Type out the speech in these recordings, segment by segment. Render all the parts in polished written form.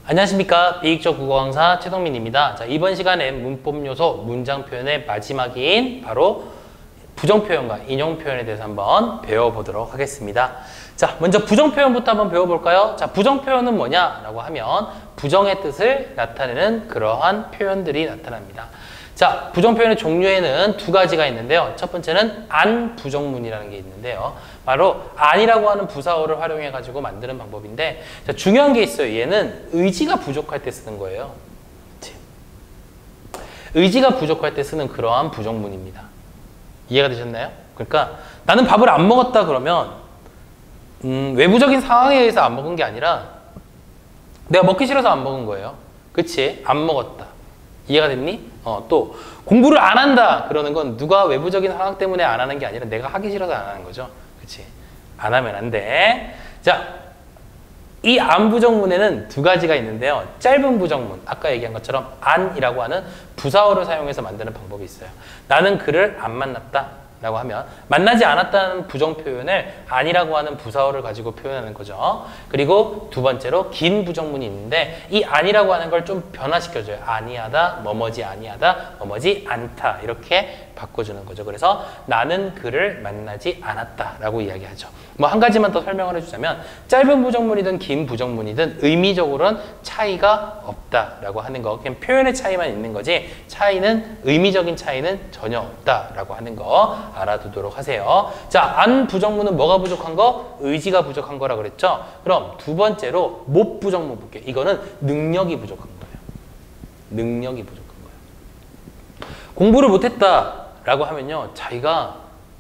안녕하십니까. 비익적 국어 강사 최동민입니다. 자, 이번 시간엔 문법 요소 문장 표현의 마지막인 바로 부정 표현과 인용 표현에 대해서 한번 배워보도록 하겠습니다. 자, 먼저 부정 표현부터 한번 배워볼까요? 자, 부정 표현은 뭐냐라고 하면 부정의 뜻을 나타내는 그러한 표현들이 나타납니다. 자, 부정 표현의 종류에는 두 가지가 있는데요. 첫 번째는 안 부정문이라는 게 있는데요. 바로 안이라고 하는 부사어를 활용해 가지고 만드는 방법인데, 자, 중요한 게 있어요. 얘는 의지가 부족할 때 쓰는 거예요. 그치? 의지가 부족할 때 쓰는 그러한 부정문입니다. 이해가 되셨나요? 그러니까 나는 밥을 안 먹었다 그러면 외부적인 상황에 의해서 안 먹은 게 아니라 내가 먹기 싫어서 안 먹은 거예요. 그치? 안 먹었다. 이해가 됐니? 또 공부를 안 한다 그러는 건 누가 외부적인 상황 때문에 안 하는 게 아니라 내가 하기 싫어서 안 하는 거죠. 그치? 안 하면 안 돼. 자, 이 안 부정문에는 두 가지가 있는데요. 짧은 부정문, 아까 얘기한 것처럼 안이라고 하는 부사어를 사용해서 만드는 방법이 있어요. 나는 그를 안 만났다 라고 하면 만나지 않았다는 부정 표현을 아니라고 하는 부사어를 가지고 표현하는 거죠. 그리고 두 번째로 긴 부정문이 있는데 이 아니라고 하는 걸 좀 변화시켜줘요. 아니하다, 뭐뭐지 아니하다, 뭐뭐지 않다 이렇게 바꿔주는 거죠. 그래서 나는 그를 만나지 않았다 라고 이야기하죠. 뭐 한 가지만 더 설명을 해주자면 짧은 부정문이든 긴 부정문이든 의미적으로는 차이가 없다라고 하는 거, 그냥 표현의 차이만 있는 거지 차이는 의미적인 차이는 전혀 없다라고 하는 거 알아두도록 하세요. 자, 안 부정문은 뭐가 부족한 거? 의지가 부족한 거라 그랬죠? 그럼 두 번째로 못 부정문 볼게요. 이거는 능력이 부족한 거예요. 능력이 부족한 거예요. 공부를 못했다라고 하면요, 자기가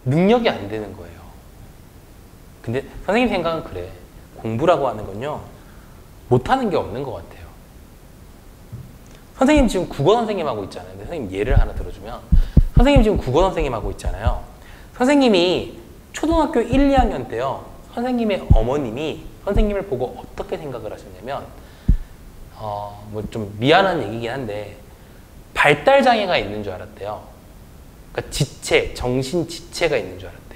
능력이 안 되는 거예요. 근데 선생님 생각은 그래. 공부라고 하는 건요, 못하는 게 없는 것 같아요. 선생님 지금 국어 선생님 하고 있잖아요. 근데 선생님 예를 하나 들어주면, 선생님 지금 국어 선생님 하고 있잖아요. 선생님이 초등학교 1, 2학년 때요, 선생님의 어머님이 선생님을 보고 어떻게 생각을 하셨냐면, 뭐 좀 미안한 얘기긴 한데, 발달 장애가 있는 줄 알았대요. 그러니까 지체, 정신 지체가 있는 줄 알았대요.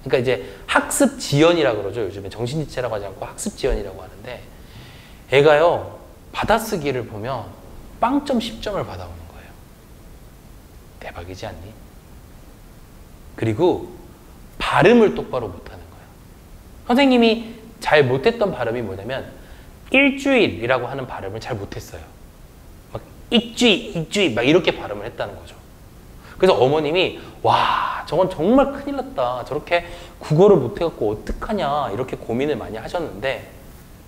그러니까 이제 학습 지연이라고 그러죠. 요즘에 정신 지체라고 하지 않고 학습 지연이라고 하는데, 애가요, 받아쓰기를 보면 빵점 10점을 받아오는 거예요. 대박이지 않니? 그리고 발음을 똑바로 못하는 거예요. 선생님이 잘 못했던 발음이 뭐냐면 일주일이라고 하는 발음을 잘 못했어요. 막 일주일 막 이렇게 발음을 했다는 거죠. 그래서 어머님이 와, 저건 정말 큰일 났다. 저렇게 국어를 못해갖고 어떡하냐 이렇게 고민을 많이 하셨는데,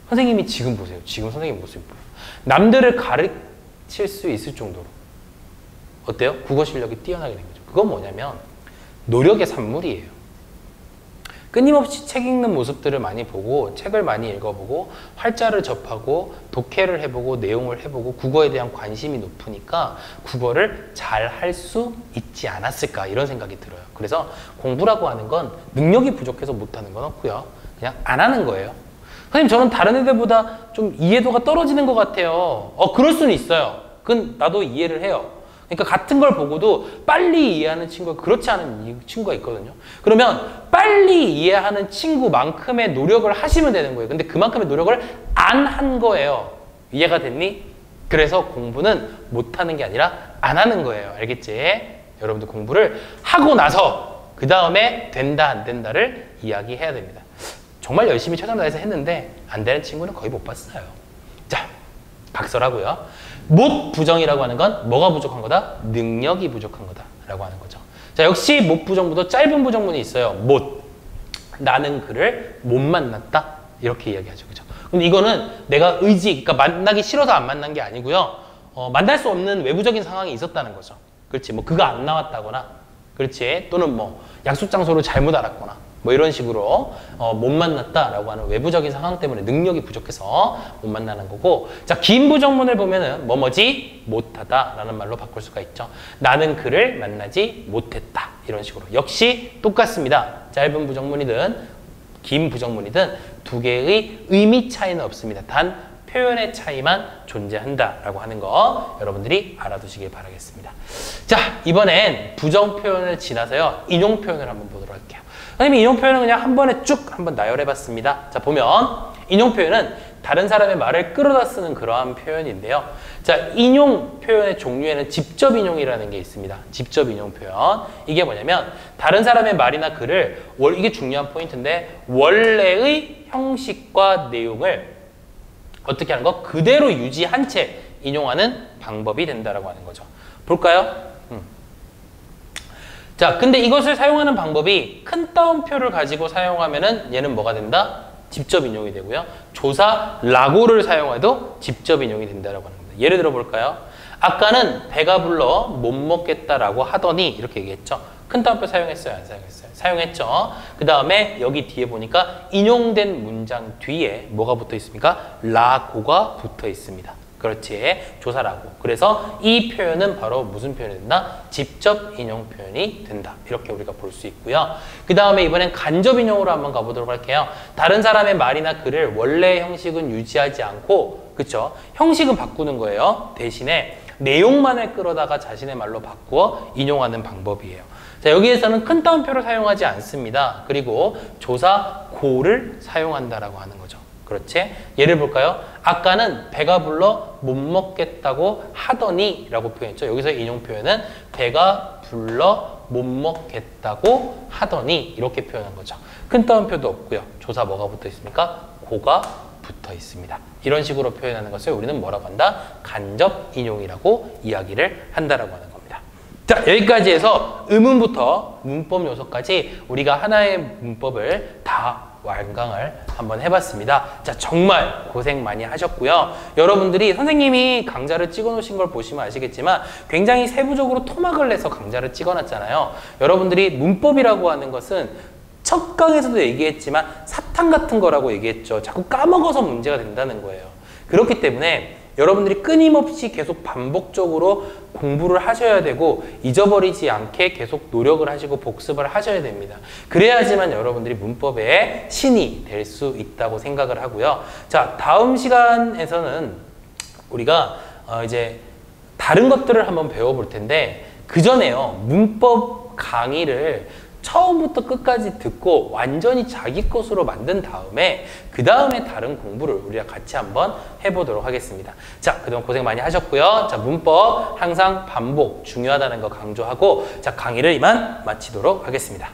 선생님이 지금 보세요. 지금 선생님 모습이 보여요. 남들을 가르칠 수 있을 정도로 어때요? 국어 실력이 뛰어나게 된 거죠. 그건 뭐냐면 노력의 산물이에요. 끊임없이 책 읽는 모습들을 많이 보고 책을 많이 읽어보고 활자를 접하고 독해를 해보고 내용을 해보고 국어에 대한 관심이 높으니까 국어를 잘 할 수 있지 않았을까 이런 생각이 들어요. 그래서 공부라고 하는 건 능력이 부족해서 못하는 건 없고요. 그냥 안 하는 거예요. 선생님 저는 다른 애들보다 좀 이해도가 떨어지는 것 같아요. 그럴 수는 있어요. 그건 나도 이해를 해요. 그러니까 같은 걸 보고도 빨리 이해하는 친구가 그렇지 않은 친구가 있거든요. 그러면 빨리 이해하는 친구만큼의 노력을 하시면 되는 거예요. 근데 그만큼의 노력을 안 한 거예요. 이해가 됐니? 그래서 공부는 못하는 게 아니라 안 하는 거예요. 알겠지? 여러분들 공부를 하고 나서 그 다음에 된다 안 된다를 이야기해야 됩니다. 정말 열심히 최선을 다해서 했는데 안 되는 친구는 거의 못 봤어요. 자, 각설하고요. 못 부정이라고 하는 건 뭐가 부족한 거다? 능력이 부족한 거다 라고 하는 거죠. 자, 역시 못 부정보다 짧은 부정문이 있어요. 못. 나는 그를 못 만났다 이렇게 이야기하죠. 그죠? 근데 이거는 내가 그러니까 만나기 싫어서 안 만난 게 아니고요. 만날 수 없는 외부적인 상황이 있었다는 거죠. 그렇지? 뭐 그가 안 나왔다거나, 그렇지? 또는 뭐 약속 장소를 잘못 알았거나, 뭐 이런 식으로 못 만났다라고 하는 외부적인 상황 때문에 능력이 부족해서 못 만나는 거고, 자, 긴 부정문을 보면은 뭐뭐지 못하다라는 말로 바꿀 수가 있죠. 나는 그를 만나지 못했다 이런 식으로 역시 똑같습니다. 짧은 부정문이든 긴 부정문이든 두 개의 의미 차이는 없습니다. 단 표현의 차이만 존재한다라고 하는 거 여러분들이 알아두시길 바라겠습니다. 자, 이번엔 부정 표현을 지나서요 인용 표현을 한번 보도록 할게요. 선생님 인용 표현은 그냥 한 번에 쭉 한번 나열해 봤습니다. 자, 보면 인용 표현은 다른 사람의 말을 끌어다 쓰는 그러한 표현인데요. 자, 인용 표현의 종류에는 직접 인용이라는 게 있습니다. 직접 인용 표현. 이게 뭐냐면 다른 사람의 말이나 글을 이게 중요한 포인트인데 원래의 형식과 내용을 어떻게 하는 거? 그대로 유지한 채 인용하는 방법이 된다라고 하는 거죠. 볼까요? 자, 근데 이것을 사용하는 방법이 큰 따옴표를 가지고 사용하면은 얘는 뭐가 된다? 직접 인용이 되고요. 조사 라고를 사용해도 직접 인용이 된다라고 하는 겁니다. 예를 들어 볼까요? 아까는 배가 불러 못 먹겠다라고 하더니 이렇게 얘기했죠. 큰 따옴표 사용했어요? 안 사용했어요? 사용했죠. 그 다음에 여기 뒤에 보니까 인용된 문장 뒤에 뭐가 붙어 있습니까? 라고가 붙어 있습니다. 그렇지. 조사라고. 그래서 이 표현은 바로 무슨 표현이 된다? 직접 인용 표현이 된다. 이렇게 우리가 볼 수 있고요. 그 다음에 이번엔 간접 인용으로 한번 가보도록 할게요. 다른 사람의 말이나 글을 원래의 형식은 유지하지 않고, 그쵸? 형식은 바꾸는 거예요. 대신에 내용만을 끌어다가 자신의 말로 바꾸어 인용하는 방법이에요. 자, 여기에서는 큰 따옴표를 사용하지 않습니다. 그리고 조사 고를 사용한다라고 하는 거죠. 그렇지? 예를 볼까요? 아까는 배가 불러 못 먹겠다고 하더니 라고 표현했죠. 여기서 인용 표현은 배가 불러 못 먹겠다고 하더니 이렇게 표현한 거죠. 큰 따옴표도 없고요. 조사 뭐가 붙어 있습니까? 고가 붙어 있습니다. 이런 식으로 표현하는 것을 우리는 뭐라고 한다? 간접 인용이라고 이야기를 한다라고 하는 겁니다. 자, 여기까지 해서 의문부터 문법 요소까지 우리가 하나의 문법을 다 완강을 한번 해봤습니다. 자, 정말 고생 많이 하셨고요. 여러분들이 선생님이 강좌를 찍어 놓으신 걸 보시면 아시겠지만 굉장히 세부적으로 토막을 내서 강좌를 찍어 놨잖아요. 여러분들이 문법이라고 하는 것은 첫 강에서도 얘기했지만 사탕 같은 거라고 얘기했죠. 자꾸 까먹어서 문제가 된다는 거예요. 그렇기 때문에 여러분들이 끊임없이 계속 반복적으로 공부를 하셔야 되고 잊어버리지 않게 계속 노력을 하시고 복습을 하셔야 됩니다. 그래야지만 여러분들이 문법의 신이 될 수 있다고 생각을 하고요. 자, 다음 시간에서는 우리가 이제 다른 것들을 한번 배워볼 텐데 그 전에요. 문법 강의를 처음부터 끝까지 듣고 완전히 자기 것으로 만든 다음에 그 다음에 다른 공부를 우리가 같이 한번 해보도록 하겠습니다. 자, 그동안 고생 많이 하셨고요. 자, 문법 항상 반복 중요하다는 거 강조하고 자, 강의를 이만 마치도록 하겠습니다.